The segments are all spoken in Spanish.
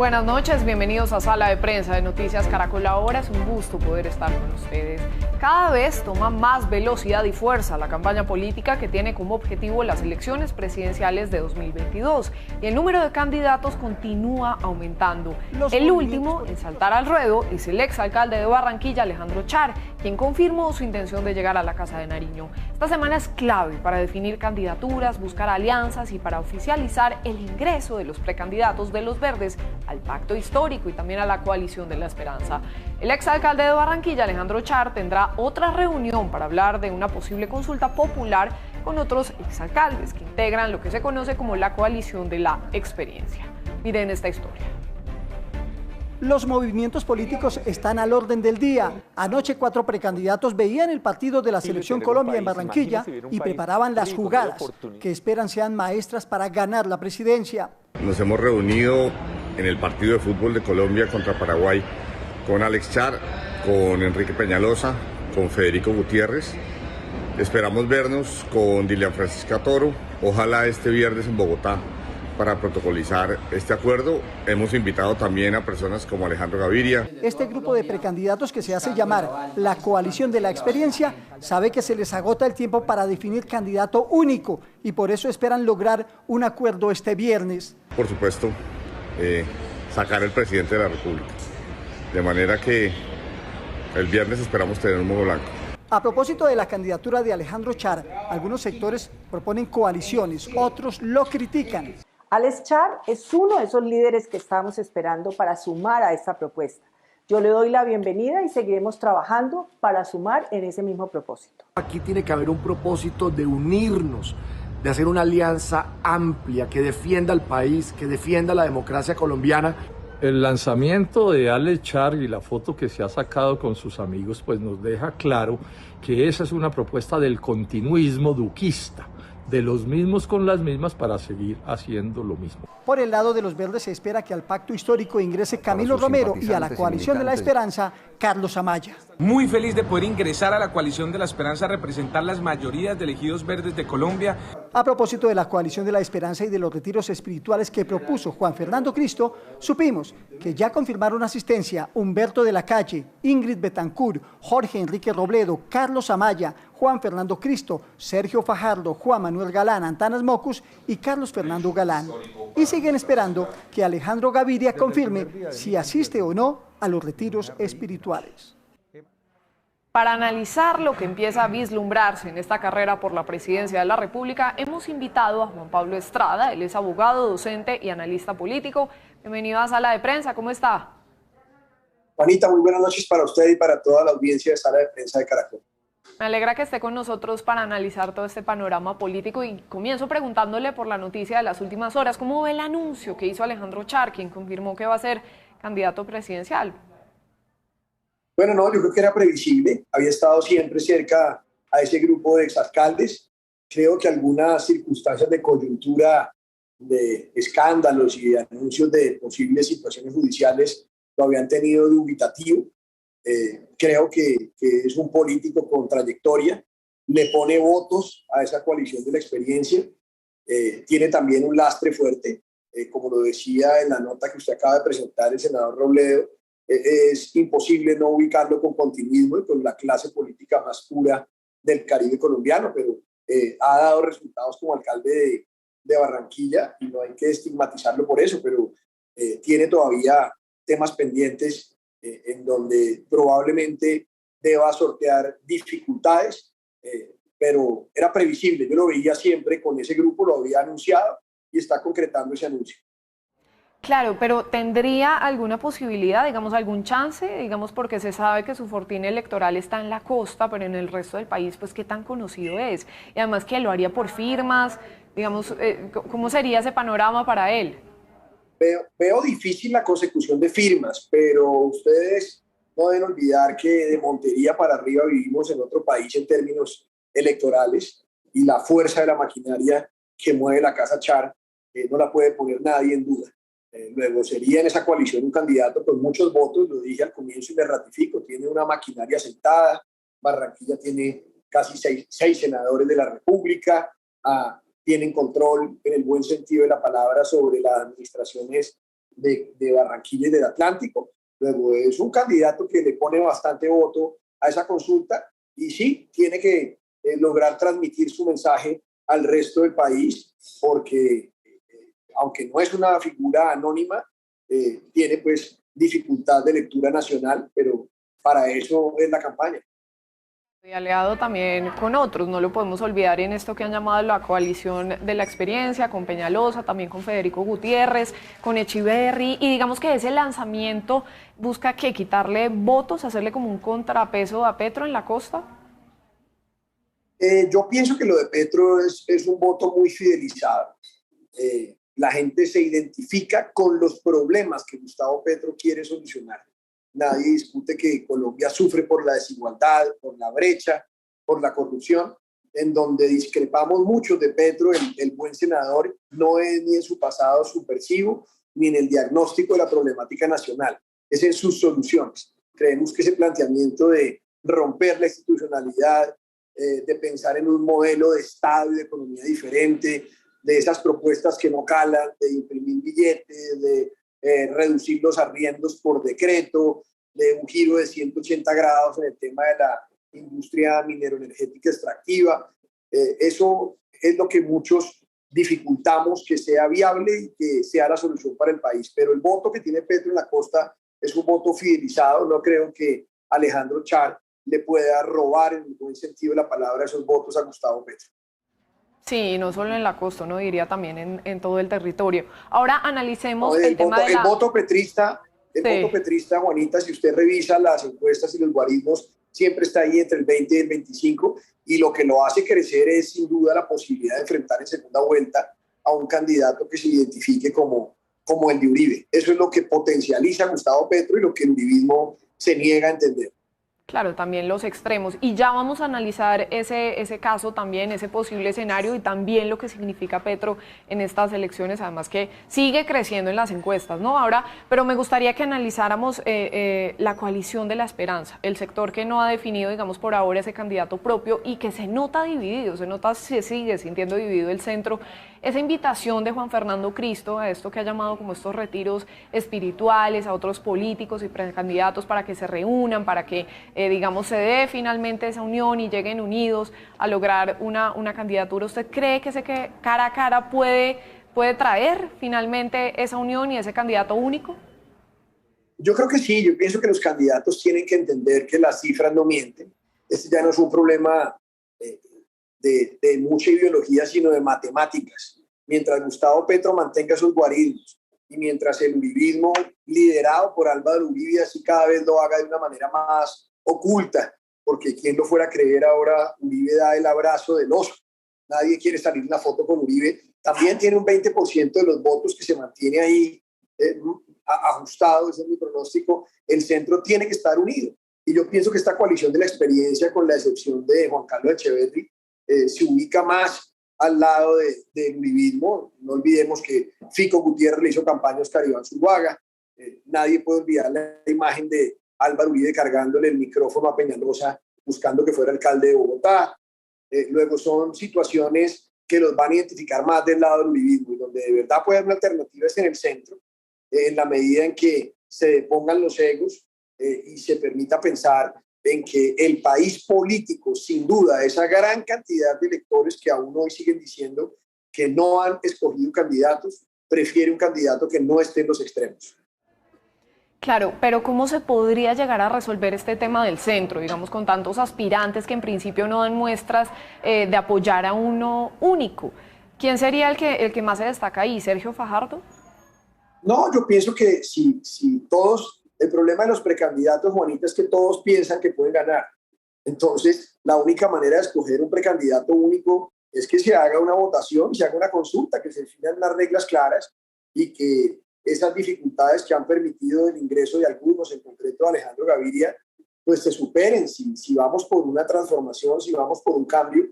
Buenas noches, bienvenidos a Sala de Prensa de Noticias Caracol. Ahora es un gusto poder estar con ustedes. Cada vez toma más velocidad y fuerza la campaña política que tiene como objetivo las elecciones presidenciales de 2022 y el número de candidatos continúa aumentando. El último en saltar al ruedo es el exalcalde de Barranquilla, Alejandro Char, quien confirmó su intención de llegar a la Casa de Nariño. Esta semana es clave para definir candidaturas, buscar alianzas y para oficializar el ingreso de los precandidatos de los verdes al pacto histórico y también a la coalición de la esperanza. El exalcalde de Barranquilla, Alejandro Char, tendrá otra reunión para hablar de una posible consulta popular con otros exalcaldes que integran lo que se conoce como la coalición de la experiencia. Miren esta historia. Los movimientos políticos están al orden del día. Anoche 4 precandidatos veían el partido de la Selección Colombia en Barranquilla y preparaban las jugadas que esperan sean maestras para ganar la presidencia. Nos hemos reunido en el partido de fútbol de Colombia contra Paraguay con Alex Char, con Enrique Peñalosa, con Federico Gutiérrez. Esperamos vernos con Dilian Francisca Toro, ojalá este viernes en Bogotá, para protocolizar este acuerdo. Hemos invitado también a personas como Alejandro Gaviria. Este grupo de precandidatos, que se hace llamar la coalición de la experiencia, sabe que se les agota el tiempo para definir candidato único y por eso esperan lograr un acuerdo este viernes. Por supuesto, sacar el presidente de la República, de manera que el viernes esperamos tener un modo blanco. A propósito de la candidatura de Alejandro Char, algunos sectores proponen coaliciones, otros lo critican. Alex Char es uno de esos líderes que estamos esperando para sumar a esta propuesta. Yo le doy la bienvenida y seguiremos trabajando para sumar en ese mismo propósito. Aquí tiene que haber un propósito de unirnos, de hacer una alianza amplia que defienda al país, que defienda la democracia colombiana. El lanzamiento de Alex Char y la foto que se ha sacado con sus amigos pues nos deja claro que esa es una propuesta del continuismo duquista, de los mismos con las mismas para seguir haciendo lo mismo. Por el lado de los verdes se espera que al pacto histórico ingrese Camilo Romero y a la coalición de la esperanza, Carlos Amaya. Muy feliz de poder ingresar a la coalición de la esperanza a representar las mayorías de elegidos verdes de Colombia. A propósito de la coalición de la esperanza y de los retiros espirituales que propuso Juan Fernando Cristo, supimos que ya confirmaron asistencia Humberto de la Calle, Ingrid Betancourt, Jorge Enrique Robledo, Carlos Amaya, Juan Fernando Cristo, Sergio Fajardo, Juan Manuel Galán, Antanas Mocus y Carlos Fernando Galán. Y siguen esperando que Alejandro Gaviria confirme si asiste o no a los retiros espirituales. Para analizar lo que empieza a vislumbrarse en esta carrera por la presidencia de la República, hemos invitado a Juan Pablo Estrada. Él es abogado, docente y analista político. Bienvenido a Sala de Prensa, ¿cómo está? Juanita, muy buenas noches para usted y para toda la audiencia de Sala de Prensa de Caracol. Me alegra que esté con nosotros para analizar todo este panorama político y comienzo preguntándole por la noticia de las últimas horas. ¿Cómo ve el anuncio que hizo Alejandro Char, quien confirmó que va a ser candidato presidencial? Bueno, no, yo creo que era previsible. Había estado siempre cerca a ese grupo de exalcaldes. Creo que algunas circunstancias de coyuntura, de escándalos y de anuncios de posibles situaciones judiciales lo habían tenido dubitativo. Creo que es un político con trayectoria, le pone votos a esa coalición de la experiencia, tiene también un lastre fuerte, como lo decía en la nota que usted acaba de presentar el senador Robledo, es imposible no ubicarlo con continuismo y con la clase política más pura del Caribe colombiano, pero ha dado resultados como alcalde de Barranquilla y no hay que estigmatizarlo por eso, pero tiene todavía temas pendientes en donde probablemente deba sortear dificultades, pero era previsible. Yo lo veía siempre con ese grupo, lo había anunciado y está concretando ese anuncio. Claro, pero ¿tendría alguna posibilidad, digamos, algún chance? Digamos, porque se sabe que su fortín electoral está en la costa, pero en el resto del país, pues, ¿qué tan conocido es? Y además, ¿que lo haría por firmas? Digamos, ¿cómo sería ese panorama para él? Veo difícil la consecución de firmas, pero ustedes no deben olvidar que de Montería para arriba vivimos en otro país en términos electorales y la fuerza de la maquinaria que mueve la Casa Char no la puede poner nadie en duda. Luego sería en esa coalición un candidato con muchos votos, lo dije al comienzo y me ratifico, tiene una maquinaria sentada, Barranquilla tiene casi seis senadores de la República, tienen control en el buen sentido de la palabra sobre las administraciones de Barranquilla y del Atlántico. Luego es un candidato que le pone bastante voto a esa consulta y sí, tiene que lograr transmitir su mensaje al resto del país porque aunque no es una figura anónima, tiene pues dificultad de lectura nacional, pero para eso es la campaña. Y aliado también con otros, no lo podemos olvidar en esto que han llamado la coalición de la experiencia, con Peñalosa, también con Federico Gutiérrez, con Echeverry, y digamos que ese lanzamiento busca que quitarle votos, hacerle como un contrapeso a Petro en la costa. Yo pienso que lo de Petro es un voto muy fidelizado. La gente se identifica con los problemas que Gustavo Petro quiere solucionar. Nadie discute que Colombia sufre por la desigualdad, por la brecha, por la corrupción, en donde discrepamos mucho de Petro, el buen senador, no es ni en su pasado subversivo, ni en el diagnóstico de la problemática nacional, es en sus soluciones. Creemos que ese planteamiento de romper la institucionalidad, de pensar en un modelo de Estado y de economía diferente, de esas propuestas que no calan, de imprimir billetes, de reducir los arriendos por decreto, de un giro de 180 grados en el tema de la industria mineroenergética extractiva. Eso es lo que muchos dificultamos que sea viable y que sea la solución para el país. Pero el voto que tiene Petro en la costa es un voto fidelizado. No creo que Alejandro Char le pueda robar, en el buen sentido de la palabra, esos votos a Gustavo Petro. Sí, no solo en la costa, no diría también en todo el territorio. Ahora analicemos el tema voto, de la... El voto petrista, voto petrista, Juanita, si usted revisa las encuestas y los guarismos, siempre está ahí entre el 20 y el 25, y lo que lo hace crecer es sin duda la posibilidad de enfrentar en segunda vuelta a un candidato que se identifique como el de Uribe. Eso es lo que potencializa a Gustavo Petro y lo que el uribismo se niega a entender. Claro, también los extremos. Y ya vamos a analizar ese caso también, ese posible escenario y también lo que significa Petro en estas elecciones, además que sigue creciendo en las encuestas, ¿no? Ahora, pero me gustaría que analizáramos la coalición de la esperanza, el sector que no ha definido, digamos, por ahora ese candidato propio y que se nota dividido, se sigue sintiendo dividido el centro. Esa invitación de Juan Fernando Cristo a esto que ha llamado como estos retiros espirituales, a otros políticos y precandidatos para que se reúnan, para que digamos, se dé finalmente esa unión y lleguen unidos a lograr una candidatura. ¿Usted cree que ese cara a cara puede traer finalmente esa unión y ese candidato único? Yo creo que sí, yo pienso que los candidatos tienen que entender que las cifras no mienten. Este ya no es un problema de mucha ideología, sino de matemáticas. Mientras Gustavo Petro mantenga sus guarismos y mientras el uribismo liderado por Álvaro Uribe así cada vez lo haga de una manera más oculta, porque quien lo fuera a creer ahora, Uribe da el abrazo del oso. Nadie quiere salir en la foto con Uribe. También tiene un 20% de los votos que se mantiene ahí ajustado, ese es mi pronóstico. El centro tiene que estar unido. Y yo pienso que esta coalición de la experiencia, con la excepción de Juan Carlos Echeverry, se ubica más al lado del uribismo. No olvidemos que Fico Gutiérrez le hizo campaña a Oscar Iván Zuluaga. Nadie puede olvidar la imagen de Álvaro Uribe cargándole el micrófono a Peñalosa buscando que fuera alcalde de Bogotá. Luego son situaciones que los van a identificar más del lado del uribismo y donde de verdad puede haber una alternativa es en el centro, en la medida en que se depongan los egos y se permita pensar en que el país político, sin duda, esa gran cantidad de electores que aún hoy siguen diciendo que no han escogido candidatos, prefiere un candidato que no esté en los extremos. Claro, pero ¿cómo se podría llegar a resolver este tema del centro, digamos, con tantos aspirantes que en principio no dan muestras de apoyar a uno único? ¿Quién sería el que más se destaca ahí? ¿Sergio Fajardo? No, yo pienso que si todos, el problema de los precandidatos, Juanita, es que todos piensan que pueden ganar. Entonces, la única manera de escoger un precandidato único es que se haga una votación, se haga una consulta, que se definan unas reglas claras y que esas dificultades que han permitido el ingreso de algunos, en concreto Alejandro Gaviria, pues se superen. Si vamos por una transformación, si vamos por un cambio,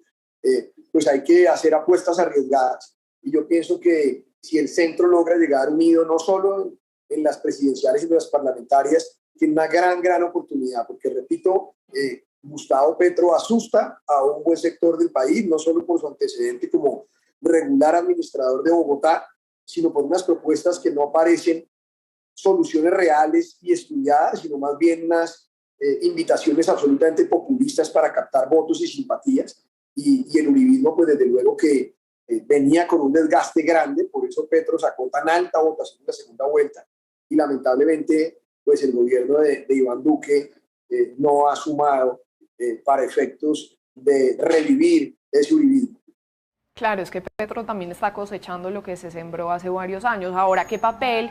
pues hay que hacer apuestas arriesgadas. Y yo pienso que si el centro logra llegar unido, no solo en las presidenciales y en las parlamentarias, tiene una gran oportunidad, porque repito, Gustavo Petro asusta a un buen sector del país, no solo por su antecedente como regular administrador de Bogotá, sino por unas propuestas que no aparecen soluciones reales y estudiadas, sino más bien unas invitaciones absolutamente populistas para captar votos y simpatías. Y el uribismo, pues desde luego que venía con un desgaste grande, por eso Petro sacó tan alta votación en la segunda vuelta, y lamentablemente pues el gobierno de Iván Duque no ha sumado para efectos de revivir ese uribismo. Claro, es que Petro también está cosechando lo que se sembró hace varios años. Ahora, ¿qué papel,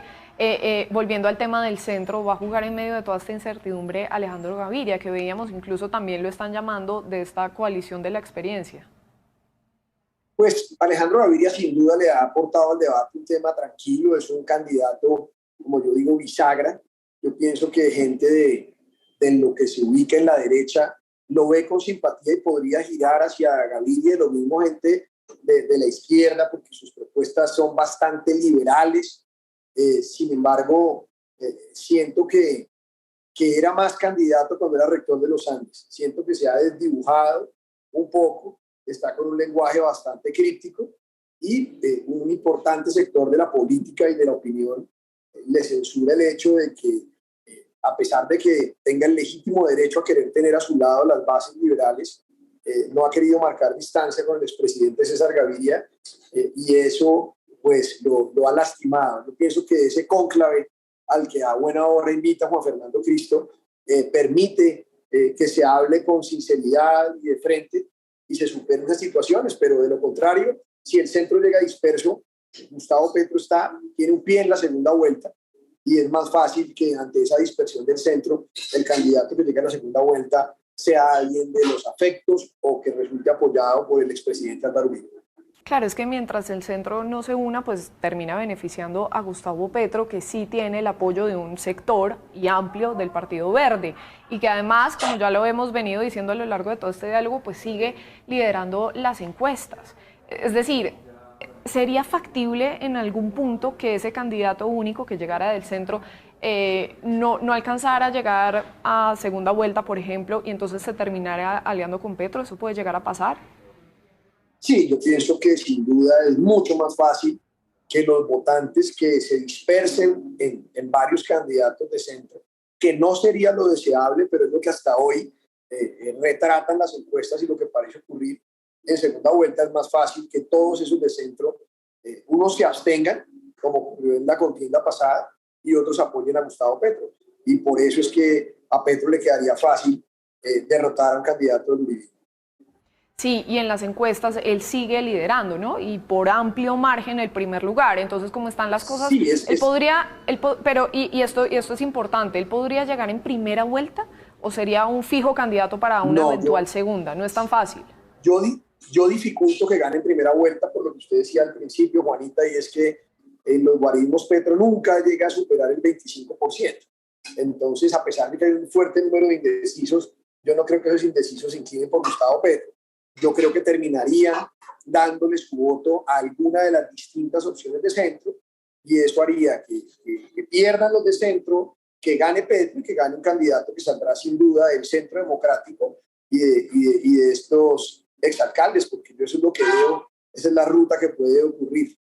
volviendo al tema del centro, va a jugar en medio de toda esta incertidumbre Alejandro Gaviria, que veíamos incluso también lo están llamando de esta coalición de la experiencia? Pues Alejandro Gaviria sin duda le ha aportado al debate un tema tranquilo, es un candidato, como yo digo, bisagra. Yo pienso que gente de lo que se ubica en la derecha lo ve con simpatía y podría girar hacia Gaviria, lo mismo gente de la izquierda, porque sus propuestas son bastante liberales. Sin embargo, siento que era más candidato cuando era rector de los Andes. Siento que se ha desdibujado un poco, está con un lenguaje bastante críptico y un importante sector de la política y de la opinión le censura el hecho de que, a pesar de que tenga el legítimo derecho a querer tener a su lado las bases liberales, no ha querido marcar distancia con el expresidente César Gaviria y eso pues lo ha lastimado. Yo pienso que ese cónclave al que a buena hora invita Juan Fernando Cristo permite que se hable con sinceridad y de frente y se superen esas situaciones, pero de lo contrario, si el centro llega disperso, Gustavo Petro tiene un pie en la segunda vuelta y es más fácil que ante esa dispersión del centro, el candidato que llega a la segunda vuelta sea alguien de los afectos o que resulte apoyado por el expresidente Álvaro Uribe. Claro, es que mientras el centro no se una, pues termina beneficiando a Gustavo Petro, que sí tiene el apoyo de un sector y amplio del Partido Verde, y que además, como ya lo hemos venido diciendo a lo largo de todo este diálogo, pues sigue liderando las encuestas. Es decir, ¿sería factible en algún punto que ese candidato único que llegara del centro no alcanzara a llegar a segunda vuelta, por ejemplo, y entonces se terminara aliando con Petro? ¿Eso puede llegar a pasar? Sí, yo pienso que sin duda es mucho más fácil que los votantes que se dispersen en varios candidatos de centro, que no sería lo deseable, pero es lo que hasta hoy retratan las encuestas y lo que parece ocurrir en segunda vuelta. Es más fácil que todos esos de centro, unos se abstengan, como ocurrió en la contienda pasada, y otros apoyen a Gustavo Petro. Y por eso es que a Petro le quedaría fácil derrotar a un candidato del uribismo. Sí, y en las encuestas él sigue liderando, ¿no? Y por amplio margen el primer lugar. Entonces, ¿cómo están las cosas? Sí, pero esto es importante, ¿él podría llegar en primera vuelta o sería un fijo candidato para una eventual segunda? No es tan fácil. Yo dificulto que gane en primera vuelta por lo que usted decía al principio, Juanita, y es que en los guarismos Petro nunca llega a superar el 25%. Entonces, a pesar de que hay un fuerte número de indecisos, yo no creo que esos indecisos se inclinen por Gustavo Petro. Yo creo que terminarían dándole su voto a alguna de las distintas opciones de centro y eso haría que pierdan los de centro, que gane Petro y que gane un candidato que saldrá sin duda del centro democrático y de estos exalcaldes, porque yo eso es lo que veo, esa es la ruta que puede ocurrir.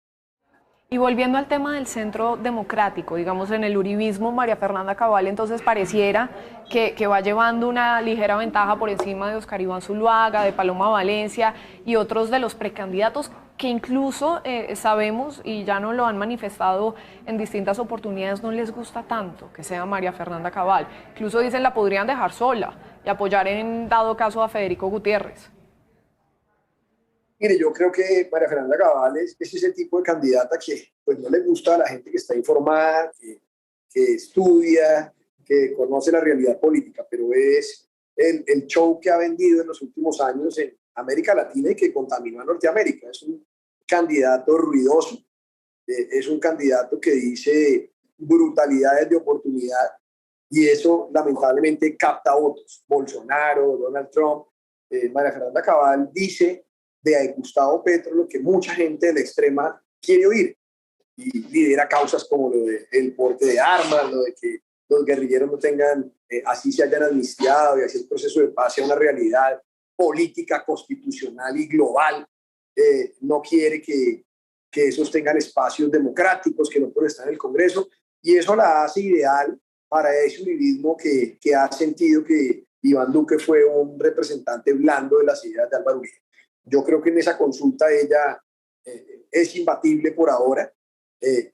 Y volviendo al tema del centro democrático, digamos en el uribismo, María Fernanda Cabal entonces pareciera que va llevando una ligera ventaja por encima de Oscar Iván Zuluaga, de Paloma Valencia y otros de los precandidatos que incluso sabemos y ya nos lo han manifestado en distintas oportunidades, no les gusta tanto que sea María Fernanda Cabal. Incluso dicen la podrían dejar sola y apoyar en dado caso a Federico Gutiérrez. Mire, yo creo que María Fernanda Cabal es ese tipo de candidata que pues, no le gusta a la gente que está informada, que estudia, que conoce la realidad política, pero es el show que ha vendido en los últimos años en América Latina y que contaminó a Norteamérica. Es un candidato ruidoso, es un candidato que dice brutalidades de oportunidad y eso lamentablemente capta votos. Bolsonaro, Donald Trump, María Fernanda Cabal dice de Gustavo Petro lo que mucha gente de la extrema quiere oír y lidera causas como lo del porte de armas, lo de que los guerrilleros no tengan, así se hayan amnistiado y así el proceso de paz sea una realidad política, constitucional y global. No quiere que esos tengan espacios democráticos, que no pueden estar en el Congreso. y eso la hace ideal para ese uribismo que ha sentido que Iván Duque fue un representante blando de las ideas de Álvaro Uribe. Yo creo que en esa consulta ella es imbatible por ahora,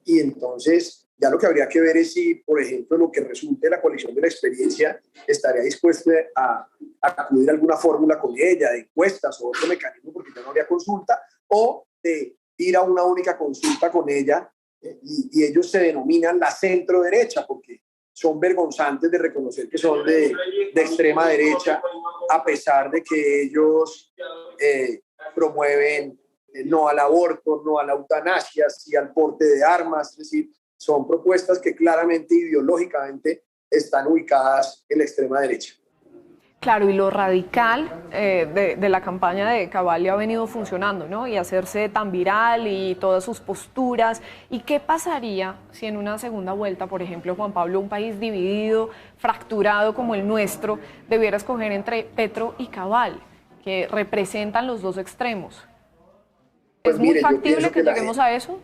y entonces ya lo que habría que ver es si, por ejemplo, lo que resulte de la coalición de la experiencia estaría dispuesta a acudir a alguna fórmula con ella, de encuestas o otro mecanismo, porque ya no habría consulta, o de ir a una única consulta con ella, y ellos se denominan la centro derecha, porque son vergonzantes de reconocer que son de extrema derecha, a pesar de que ellos promueven no al aborto, no a la eutanasia, sí al porte de armas. Es decir, son propuestas que claramente ideológicamente están ubicadas en la extrema derecha. Claro, y lo radical de la campaña de Cabal ha venido funcionando, ¿no? Y hacerse tan viral y todas sus posturas. ¿Y qué pasaría si en una segunda vuelta, por ejemplo, Juan Pablo, un país dividido, fracturado como el nuestro, debiera escoger entre Petro y Cabal, que representan los dos extremos? Pues ¿Es muy factible que lleguemos a eso?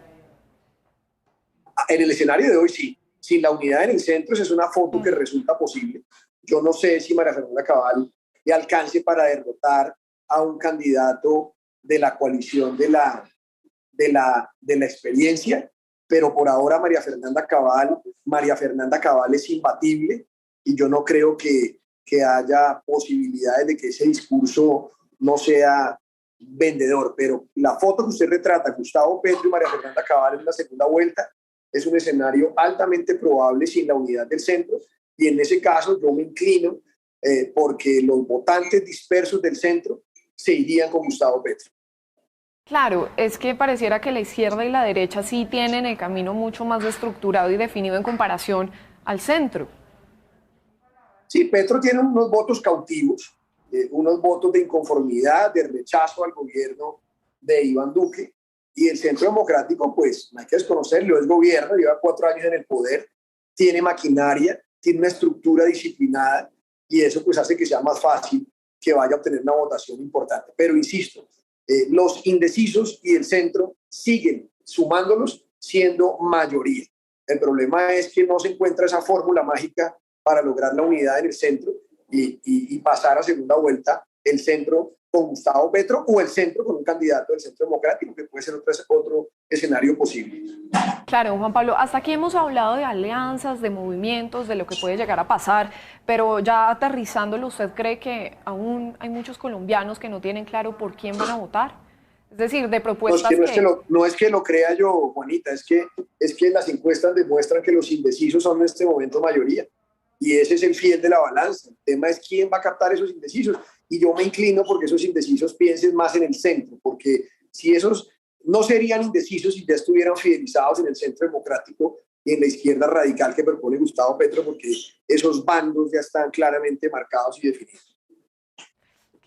En el escenario de hoy sí. Sin la unidad en el centro, esa es una foto que resulta posible. Yo no sé si María Fernanda Cabal le alcance para derrotar a un candidato de la coalición de la experiencia, pero por ahora María Fernanda Cabal es imbatible, y yo no creo que haya posibilidades de que ese discurso no sea vendedor. Pero la foto que usted retrata, Gustavo Petro y María Fernanda Cabal en la segunda vuelta, es un escenario altamente probable sin la unidad del centro, y en ese caso yo me inclino porque los votantes dispersos del centro se irían con Gustavo Petro. Claro, es que pareciera que la izquierda y la derecha sí tienen el camino mucho más estructurado y definido en comparación al centro. Sí, Petro tiene unos votos cautivos, unos votos de inconformidad, de rechazo al gobierno de Iván Duque, y el Centro Democrático, pues no hay que desconocerlo, es gobierno, lleva 4 años en el poder, tiene maquinaria, tiene una estructura disciplinada, y eso pues hace que sea más fácil que vaya a obtener una votación importante. Pero insisto, los indecisos y el centro siguen sumándolos siendo mayoría. El problema es que no se encuentra esa fórmula mágica para lograr la unidad en el centro y pasar a segunda vuelta el centro con Gustavo Petro, o el centro con un candidato del Centro Democrático, que puede ser otro escenario posible. Claro, Juan Pablo, hasta aquí hemos hablado de alianzas, de movimientos, de lo que puede llegar a pasar, pero ya aterrizándolo, ¿usted cree que aún hay muchos colombianos que no tienen claro por quién van a votar? Es decir, de propuestas no es que lo crea yo, Juanita, es que las encuestas demuestran que los indecisos son en este momento mayoría, y ese es el fiel de la balanza. El tema es quién va a captar esos indecisos, y yo me inclino porque esos indecisos piensen más en el centro, porque si esos no serían indecisos si ya estuvieran fidelizados en el Centro Democrático y en la izquierda radical que propone Gustavo Petro, porque esos bandos ya están claramente marcados y definidos.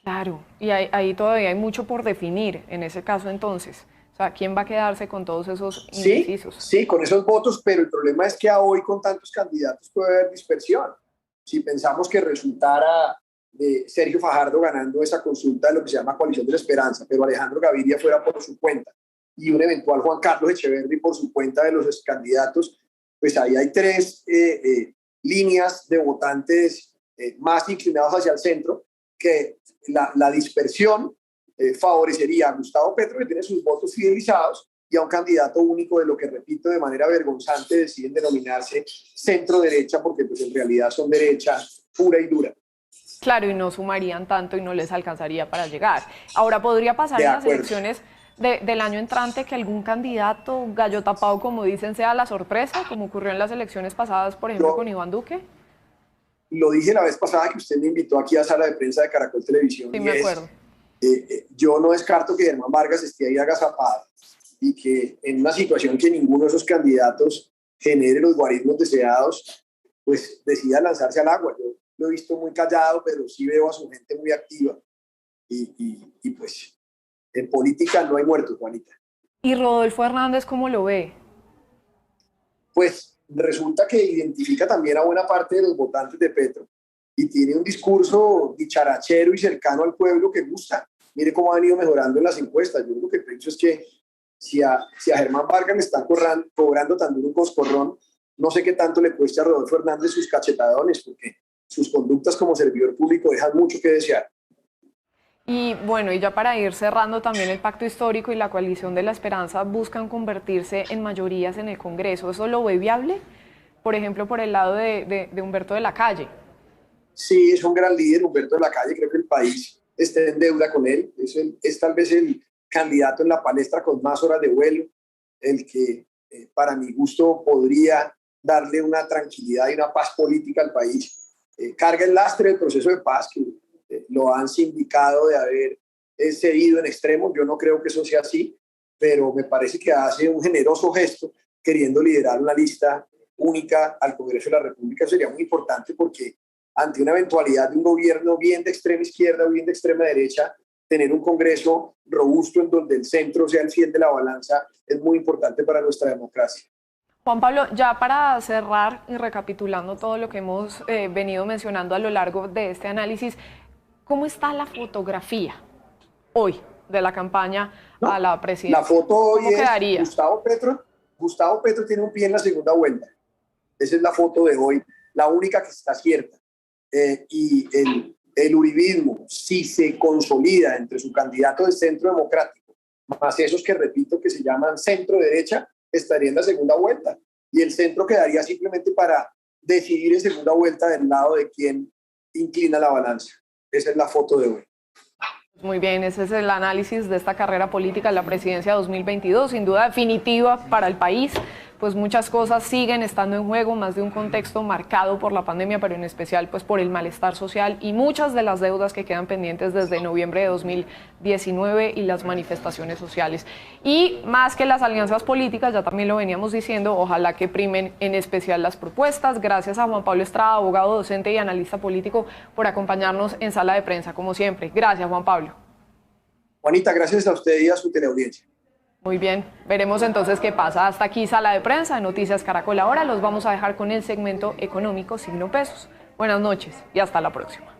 Claro, y ahí todavía hay mucho por definir en ese caso entonces. O sea, ¿quién va a quedarse con todos esos indecisos? Sí, con esos votos, pero el problema es que hoy con tantos candidatos puede haber dispersión. Si pensamos que resultara de Sergio Fajardo ganando esa consulta de lo que se llama Coalición de la Esperanza, pero Alejandro Gaviria fuera por su cuenta y un eventual Juan Carlos Echeverri por su cuenta de los candidatos, pues ahí hay 3 líneas de votantes más inclinados hacia el centro, que la dispersión favorecería a Gustavo Petro, que tiene sus votos fidelizados, y a un candidato único de lo que, repito, de manera vergonzante deciden denominarse centro derecha, porque pues en realidad son derecha pura y dura. Claro, y no sumarían tanto y no les alcanzaría para llegar. Ahora, ¿podría pasar en las elecciones del año entrante que algún candidato gallo tapado, como dicen, sea la sorpresa, como ocurrió en las elecciones pasadas, por ejemplo, con Iván Duque? Lo dije la vez pasada que usted me invitó aquí a Sala de Prensa de Caracol Televisión. Sí, me acuerdo. Yo no descarto que Germán Vargas esté ahí agazapado y que en una situación que ninguno de esos candidatos genere los guarismos deseados, pues decida lanzarse al agua. Yo lo he visto muy callado, pero sí veo a su gente muy activa, y pues en política no hay muertos, Juanita. ¿Y Rodolfo Hernández cómo lo ve? Pues resulta que identifica también a buena parte de los votantes de Petro y tiene un discurso dicharachero y cercano al pueblo que gusta. Mire cómo han ido mejorando en las encuestas. Yo lo que pienso es que si a Germán Vargas le están cobrando tan duro un coscorrón, No sé qué tanto le cueste a Rodolfo Hernández sus cachetadones, porque sus conductas como servidor público dejan mucho que desear. Y bueno, y ya para ir cerrando, también el Pacto Histórico y la Coalición de la Esperanza buscan convertirse en mayorías en el Congreso. ¿Eso lo ve viable? Por ejemplo, por el lado de Humberto de la Calle. Sí, es un gran líder, Humberto de la Calle. Creo que el país está en deuda con él. Es tal vez el candidato en la palestra con más horas de vuelo, el que para mi gusto podría darle una tranquilidad y una paz política al país. Carga el lastre del proceso de paz que lo han sindicado de haber cedido en extremos. Yo no creo que eso sea así, pero me parece que hace un generoso gesto queriendo liderar una lista única al Congreso de la República. Eso sería muy importante porque ante una eventualidad de un gobierno bien de extrema izquierda o bien de extrema derecha, tener un Congreso robusto en donde el centro sea el fiel de la balanza es muy importante para nuestra democracia. Juan Pablo, ya para cerrar y recapitulando todo lo que hemos venido mencionando a lo largo de este análisis, ¿cómo está la fotografía hoy de la campaña a la presidencia? La foto hoy ¿Cómo quedaría? Gustavo Petro tiene un pie en la segunda vuelta. Esa es la foto de hoy, la única que está cierta. Y el uribismo, si se consolida entre su candidato de centro democrático, más esos que repito que se llaman centro derecha, estaría en la segunda vuelta. Y el centro quedaría simplemente para decidir en segunda vuelta del lado de quien inclina la balanza. Esa es la foto de hoy. Muy bien, ese es el análisis de esta carrera política en la presidencia 2022, sin duda definitiva para el país, pues muchas cosas siguen estando en juego, más de un contexto marcado por la pandemia, pero en especial pues por el malestar social y muchas de las deudas que quedan pendientes desde noviembre de 2019 y las manifestaciones sociales. Y más que las alianzas políticas, ya también lo veníamos diciendo, ojalá que primen en especial las propuestas. Gracias a Juan Pablo Estrada, abogado, docente y analista político, por acompañarnos en Sala de Prensa, como siempre. Gracias, Juan Pablo. Juanita, gracias a usted y a su teleaudiencia. Muy bien, veremos entonces qué pasa. Hasta aquí Sala de Prensa de Noticias Caracol. Ahora los vamos a dejar con el segmento económico Signo Pesos. Buenas noches y hasta la próxima.